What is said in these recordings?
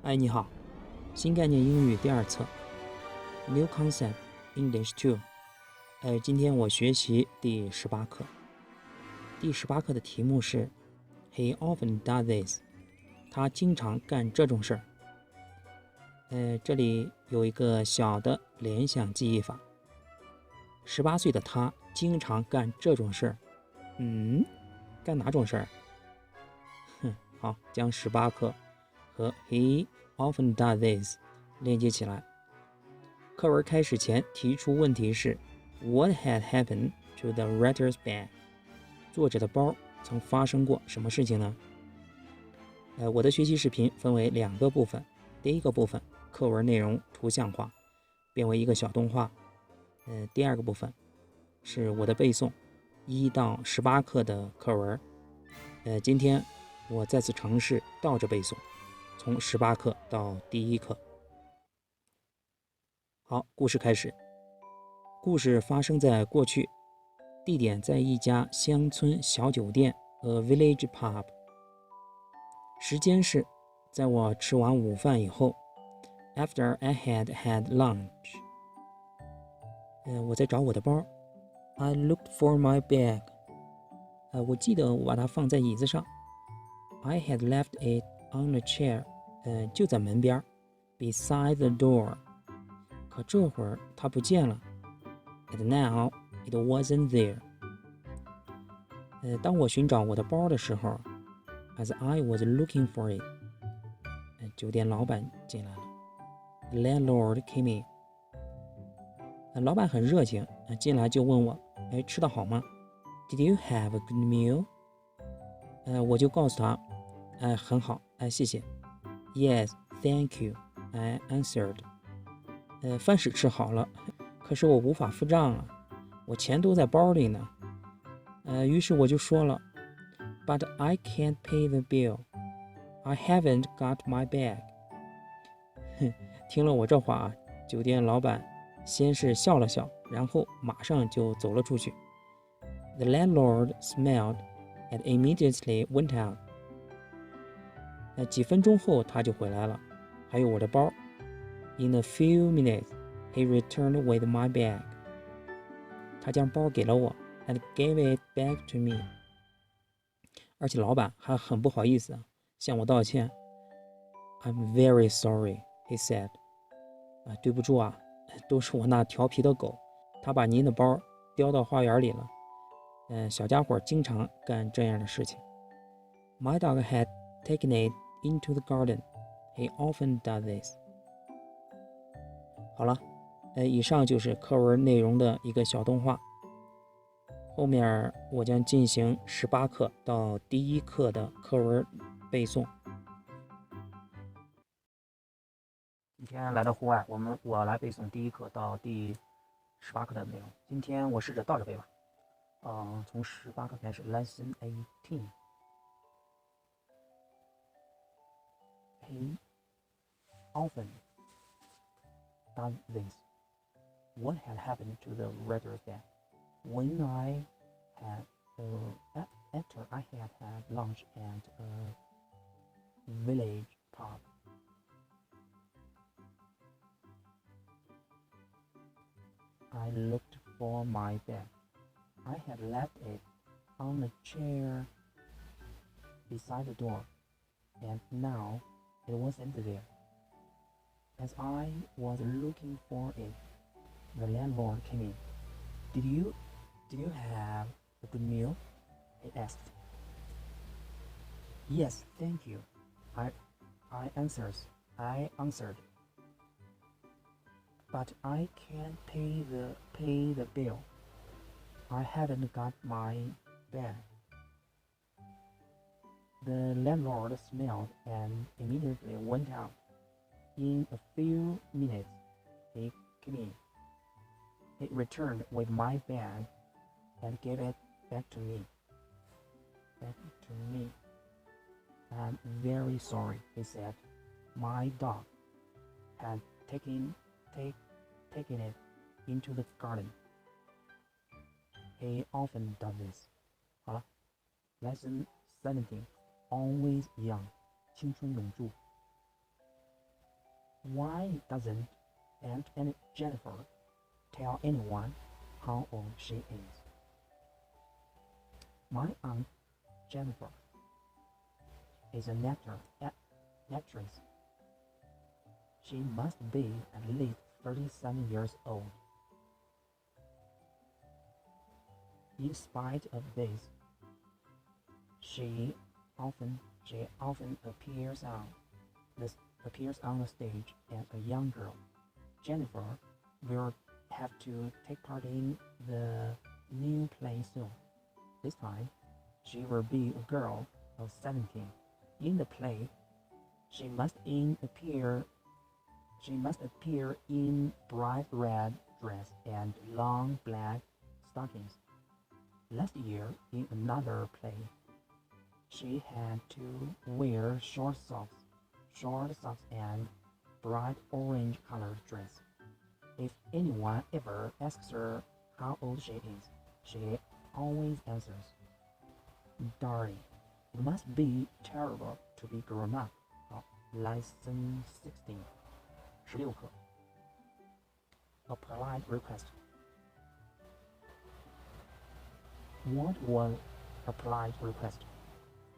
嗨，你好，新概念英语第二册 New Concept English 2。今天我学习第18课。第18课的题目是 He often does this。他经常干这种事儿。这里有一个小的联想记忆法。18岁的他经常干这种事儿。干哪种事儿？好，将18课和 He often does this 连接起来。课文开始前提出问题是 What had happened to the writer's bag？ 作者的包曾发生过什么事情呢？我的学习视频分为2个部分。第一个部分，课文内容图像化，变为一个小动画。第二个部分是我的背诵，1到18课的课文。今天我再次尝试倒着背诵，从18课到第1课。好，故事开始。故事发生在过去，地点在一家乡村小酒店 ，a village pub。时间是在我吃完午饭以后 ，after I had had lunch。我在找我的包 ，I looked for my bag。我记得我把它放在椅子上 ，I had left it on a chair。就在门边 ，beside the door。可这会儿它不见了 ，and now it wasn't there。当我寻找我的包的时候 ，as I was looking for it，酒店老板进来了 ，the landlord came in。老板很热情，进来就问我，吃得好吗 ？Did you have a good meal？我就告诉他，很好，谢谢。Yes, thank you, I answered。饭是吃好了，可是我无法付账啊，我钱都在包里呢。于是我就说了 ，But I can't pay the bill. I haven't got my bag。听了我这话，酒店老板先是笑了笑，然后马上就走了出去。The landlord smiled and immediately went out。几分钟后他就回来了，还有我的包。In a few minutes, he returned with my bag。他将包给了我 and gave it back to me。而且老板还很不好意思向我道歉。I'm very sorry, he said。对不住啊，都是我那调皮的狗，他把您的包叼到花园里了。小家伙经常干这样的事情。My dog had taken it into the garden. He often does this。好了，以上就是课文内容的一个小动画。后面我将进行18课到第1课的课文背诵。今天来到户外，我来背诵第1课到第18课的内容。今天我试着倒着背吧。从18课开始 ，Lesson 18。He often does this. What had happened to the writer's bag? After I had had lunch at a village pub. I looked for my bag. I had left it on a chair beside the door, and now it wasn't there. As I was looking for it, the landlord came in. Did you have a good meal? He asked. Yes, thank you. I answered. But I can't pay the bill. I haven't got my bag. The landlord smiled and immediately went out. In a few minutes, he came in. He returned with my bag and gave it back to me. I'm very sorry, he said. My dog had taken it into the garden. He often does this. 好了 ，Lesson 17，Always Young，青春永驻。Why doesn't Aunt Jennifer tell anyone how old she is? My Aunt Jennifer is an actress. She must be at least 37 years old. In spite of this, she often appears on the stage as a young girl. Jennifer will have to take part in the new play soon. This time, she will be a girl of 17. In the play, she must appear in bright red dress and long black stockings. Last year, in another play, she had to wear short socks and bright orange colored dress. If anyone ever asks her how old she is, she always answers, "Darling, it must be terrible to be grown up." Lesson 16. 16课 A polite request. What was a polite request?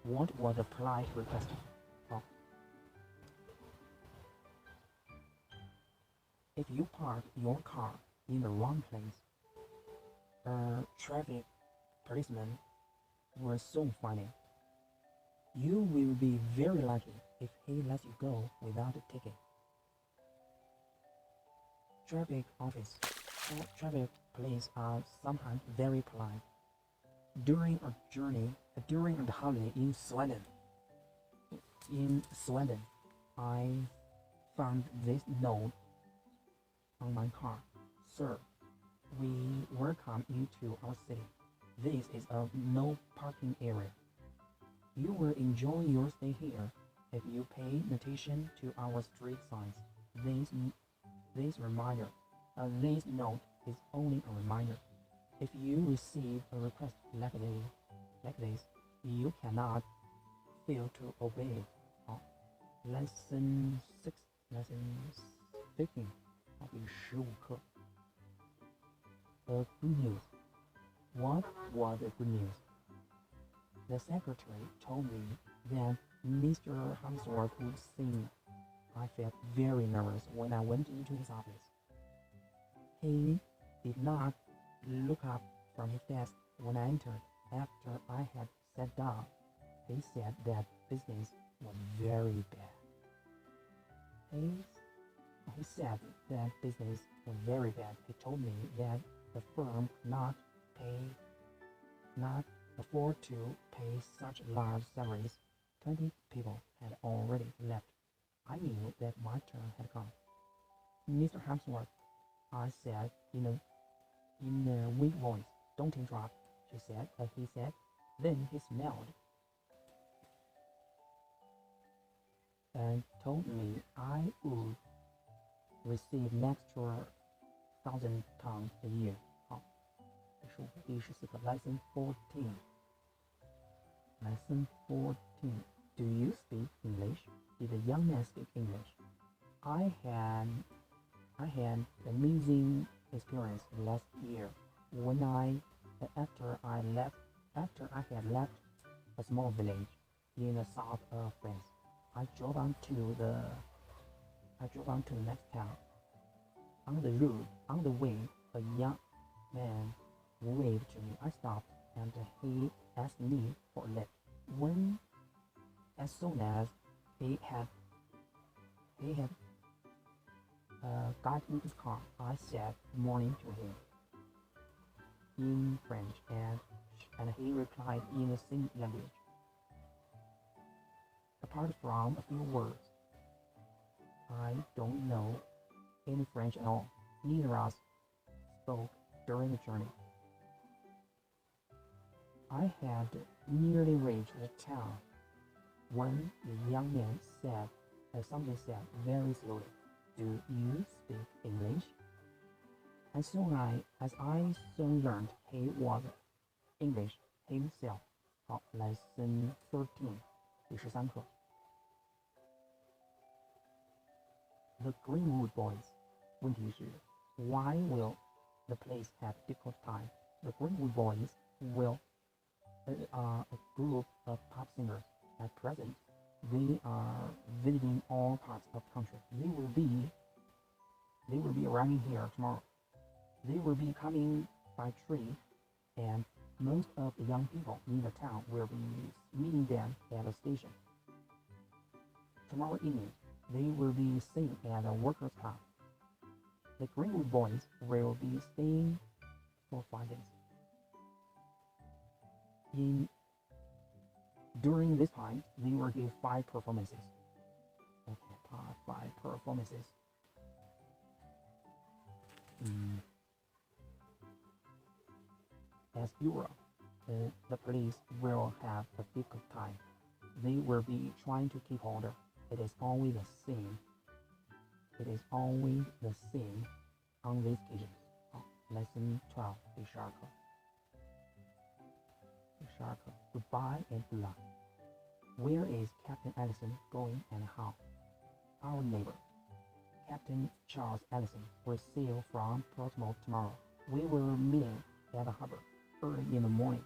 What was a polite request? If you park your car in the wrong place, a traffic policeman will soon find it. You will be very lucky if he lets you go without a ticket. Traffic police are sometimes very polite. During the holiday in Sweden, I found this note on my car. "Sir, we welcome you to our city. This is a no parking area. You will enjoy your stay here if you pay attention to our street signs. This note is only a reminder. If you receive a request like this, you cannot fail to obey it." Lesson 15. 第15课 A good news. What was the good news? The secretary told me that Mr. Hamsworth would see me. I felt very nervous when I went into his office. He did not look up from his desk when I entered. After I had sat down, he said that business was very bad. He said that business was very bad. He told me that the firm could not afford to pay such large salaries. 20 people had already left. I knew that my turn had come. "Mr. Hamsworth," I said in a weak voice. "Don't interrupt," he said. Then he smiled and told me I would receive an extra 1,000 pounds a year. 好，第14课 Lesson 14. Lesson 14. Do you speak English? Did the young man speak English? I had an amazing experience last year when after I had left a small village in the south of France. I drove on to the next town. On the way, a young man waved to me. I stopped and he asked me for a lift. As soon as he had got in his car, I said good morning to him in French, and he replied in the same language. Apart from a few words, I don't know any French at all. Neither of us spoke during the journey. I had nearly reached the town when the young man said very slowly, "Do you speak English?" As I soon learned he was English himself. 好 ，Lesson 13. 第13课 The Greenwood Boys. 问题是 Why will the police have difficult time? The Greenwood Boys are a group of pop singers. At present, they are visiting all parts of the country. They will be arriving here tomorrow. They will be coming by train, and most of the young people in the town will be meeting them at the station. Tomorrow evening, they will be singing at the workers' club. The Greenwood Boys will be staying for 5 days. During this time, they will give 5 performances. Okay, 5 performances. As usual, the police will have a difficult time. They will be trying to keep order. It is always the same. It is always the same on these occasions. Lesson 12, 第12课。Goodbye and good luck. Where is Captain Allison going and how? Our neighbor, Captain Charles Allison, will sail from Portsmouth tomorrow. We will meet him at the harbor early in the morning.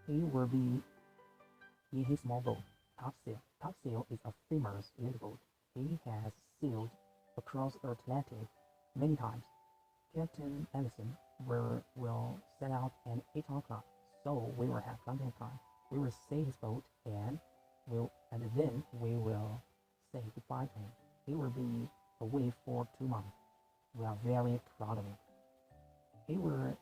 He will be in his small boat, Topsail. Topsail is a famous little boat. He has sailed across the Atlantic many times. Captain Allison will set out at 8 o'clock, so we will have plenty of time. We will sail his boat and then we will say goodbye to him. He will be away for 2 months. We are very proud of him. He will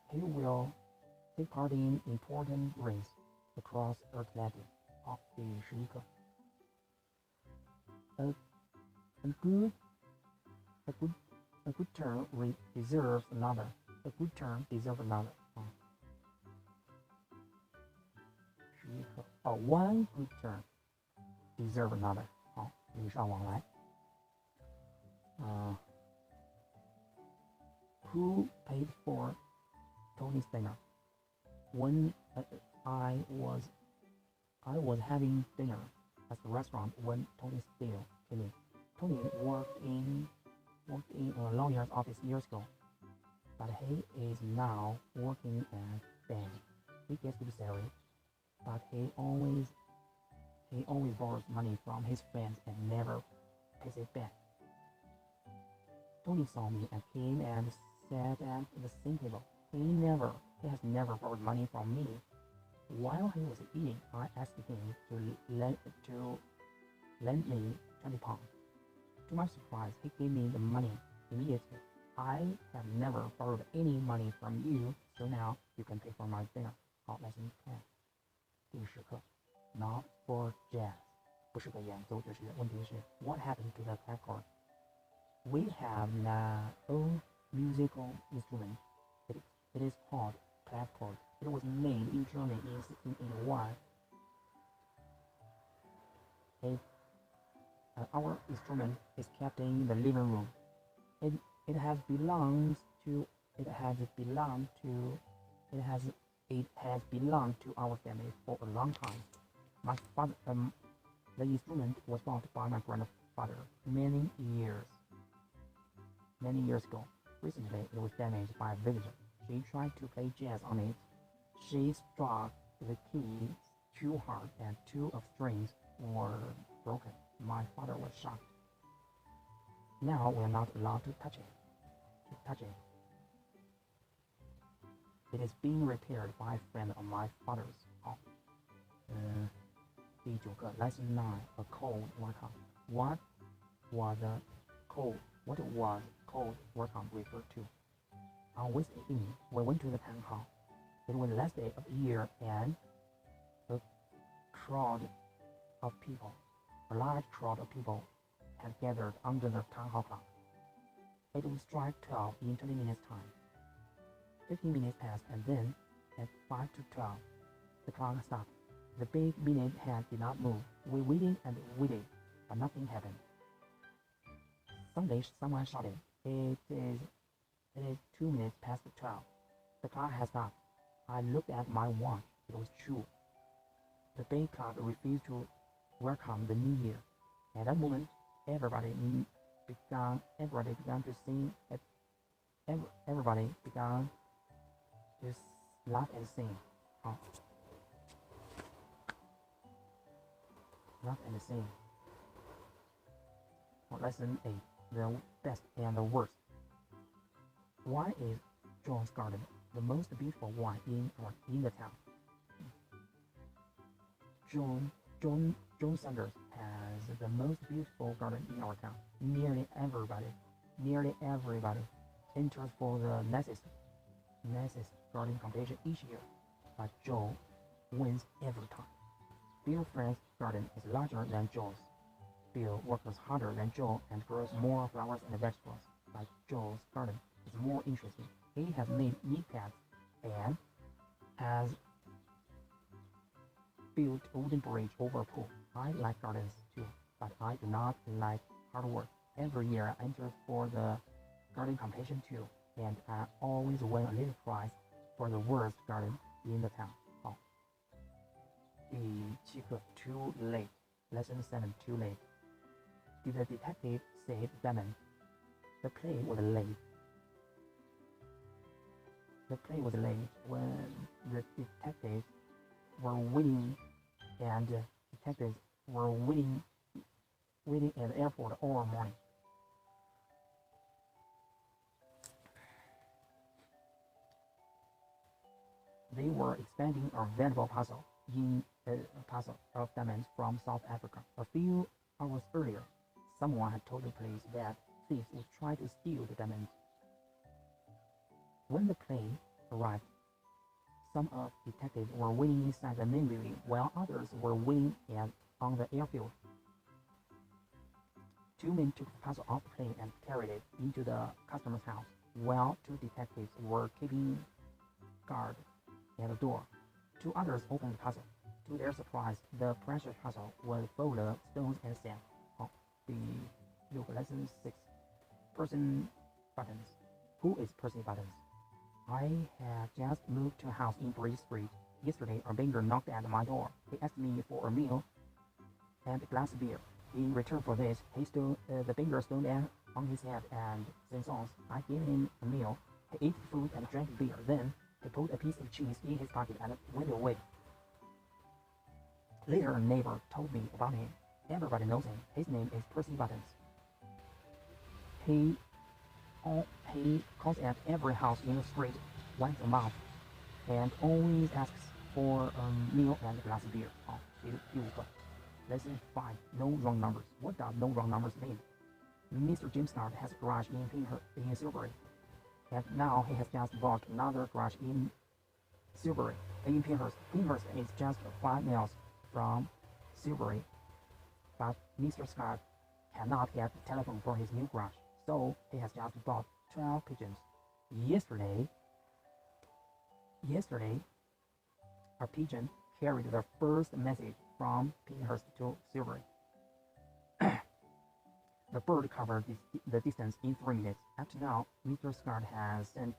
take part in important races across the Atlantic. 好，第11课。A good turn deserves another. A good turn deserves another. 11课。One good turn deserves another. 好，礼尚往来。Who paid for Tony's dinner? When I was having dinner at the restaurant when Tony's bill came in. Tony worked in a lawyer's office years ago, but he is now working at bank. He gets good salary, but he always borrows money from his friends and never pays it back. Tony saw me and came and sat at the same table. He has never borrowed money from me. While he was eating, I asked him to lend me 20 pounds. To my surprise, he gave me the money immediately. I have never borrowed any money from you, so now you can pay for my dinner. 好，lesson 10，第10课。Not for jazz， 不是个演奏爵士乐。问题是 What happened to the clavichord? We have no musical instrument. It is called clavichord. It was made in Germany in 1681. Our instrument is kept in the living room. It has belonged to our family for a long time. My father, the instrument was bought by my grandfather many years ago. Recently, it was damaged by a visitor. She tried to play jazz on it. She struck the keys too hard, and 2 of strings were broken. My father was shocked. Now we are not allowed to touch it. It is being repaired by a friend of my father's. 好，第9课 Lesson 9, a cold welcome. What was cold welcome referred to? On Wednesday evening, we went to the town hall. It was the last day of the year, and a large crowd of people had gathered under the town hall clock. It would strike 12 in 20 minutes' time. 15 minutes passed, and then, at 5 to 12, the clock stopped. The big minute hand did not move. We waited and waited, but nothing happened. Suddenly, someone shouted, It is 2 minutes past 12. The clock has stopped. I looked at my watch. It was true. The big clock refused welcome the new year. At that moment, everybody began to sing. Everybody began to laugh and sing. Laugh and sing. Lesson 8: The best and the worst. Why is John's garden the most beautiful one in the town? John Sanders has the most beautiful garden in our town. Nearly everybody enters for the nicest garden competition each year, but John wins every time. Bill's friend's garden is larger than John's. Bill works harder than Joe and grows more flowers and vegetables, but Joe's garden is more interesting. He has made neat paths and has built a wooden bridge over a pool. I like gardens too, but I do not like hard work. Every year I enter for the garden competition too, and I always win a little prize for the worst garden in the town. 好，第7课 Too late. Lesson 7 Too late. Did the detective save Diamond? The play was late. The play was late when the detectives were waiting at the airport all morning. They were expecting a valuable parcel of diamonds from South Africa. A few hours earlier, someone had told the police that thieves would try to steal the diamonds. When the plane arrived, some of the detectives were waiting inside the main building, while others were waiting on the airfield. 2 men took the parcel off the plane and carried it into the customer's house, while 2 detectives were keeping guard at the door. 2 others opened the parcel. To their surprise, the precious parcel was full of stones and sand. 好，第6个 Lesson 6 Person Buttons. Who is Percy Buttons? I have just moved to a house in Bridge Street. Yesterday, a beggar knocked at my door. He asked me for a meal and a glass of beer. In return for this, the beggar stood on his head and sang songs. I gave him a meal. He ate food and drank beer. Then he put a piece of cheese in his pocket and went away. Later, a neighbor told me about him. Everybody knows him. His name is Percy Buttons. He calls at every house in the street once a month and always asks for a meal and a glass of beer. 好，第5个 Lesson 5 No wrong numbers. What does no wrong numbers mean? Mr. James Scott has a garage in Silbury, and now he has just bought another garage in Silbury, in Pinehurst. Pinehurst is just 5 miles from Silbury, but Mr. Scott cannot get a telephone for his new garage, so he has just bought 12 pigeons. Yesterday, a pigeon carried the first message from Pinehurst to Silbury. The bird covered the distance in 3 minutes. Up to now, Mr. Scott has sent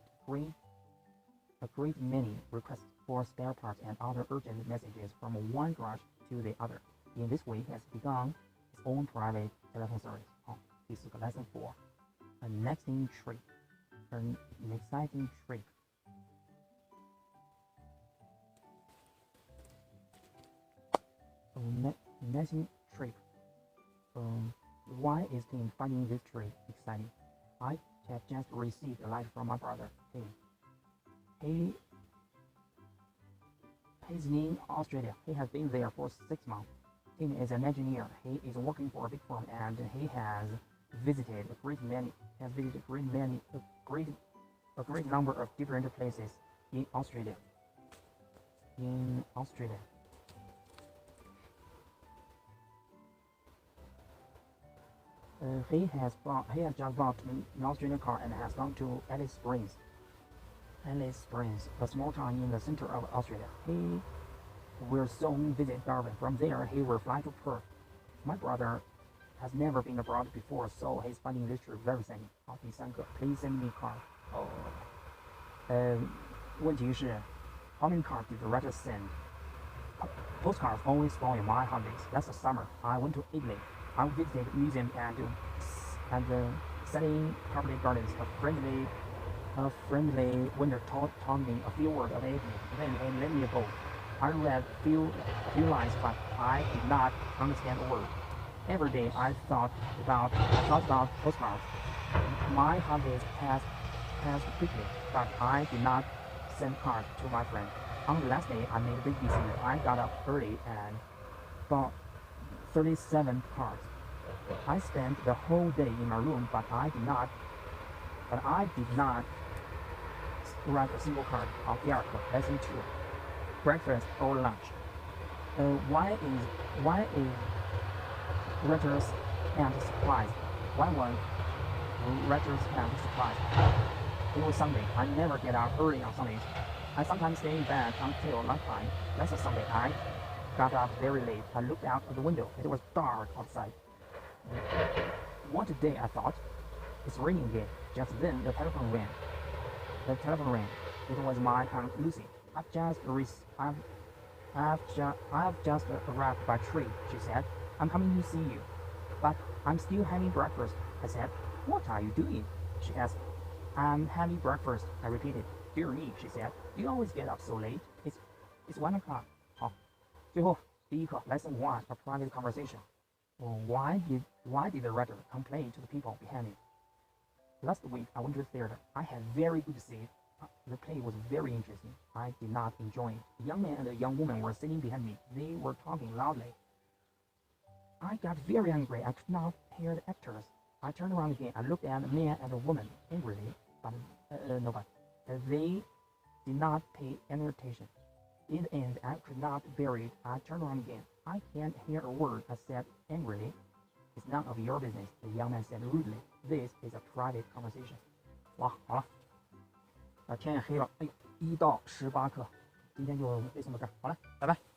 a great many requests for spare parts and other urgent messages from one garage to the other. In this way, he has begun his own private telephone service. 好，第4个 Lesson 4 An exciting trip. An exciting trip. Amazing trip. Why is Tim finding this trip exciting? I have just received a letter from my brother, Tim. He's in Australia. He has been there for 6 months. Tim is an engineer. He is working for a big firm, and he has visited a great number of different places in Australia. He has just bought an Australian car and has gone to Alice Springs, a small town in the center of Australia. He will soon visit Darwin. From there, he will fly to Perth. My brother has never been abroad before, so he's finding this trip very exciting. 好，第3个 Please send me a card. 问题是 How many cards did the writer send? Postcards always spoil my holidays. Last summer, I went to Italy. I visited a museum and the setting public gardens. A friendly winter taught me a few words of Italy. Then he let me go. I read few lines, but I did not understand a word. Every day I thought about postcards. My holidays passed quickly, but I did not send cards to my friend. On the last day, I made a big decision. I got up early and bought 37 cards. I spent the whole day in my room, but I did not write a single card of 第二课 lesson 2, breakfast or lunch. Why is writers and surprised? Why was writers and surprised? It was Sunday. I never get up early on Sundays. I sometimes stay in bed until lunchtime. Last Sunday, I got up very late. I looked out of the window. It was dark outside. What a day, I thought. It's raining again. Just then, the telephone rang. It was my Aunt Lucy. I've just arrived by train, she said. I'm coming to see you. But I'm still having breakfast, I said. What are you doing? She asked. I'm having breakfast, I repeated. Dear me, she said. You always get up so late. It's 1 o'clock. 好，最后第一课 Lesson 1, a private conversation. Why did the writer complain to the people behind him? Last week I went to the theater. I had very good seat. The play was very interesting. I did not enjoy it. A young man and a young woman were sitting behind me. They were talking loudly. I got very angry. I could not hear the actors. I turned around again. I looked at the man and the woman angrily, but they did not pay any attention. In the end, I could not bear it. I turned around again. I can't hear a word, I said angrily. It's none of your business, the young man said rudely. This is a private conversation. 哇，好了，天也黑了，哎呦，1到18课，今天就背诵到这儿，好了，拜拜。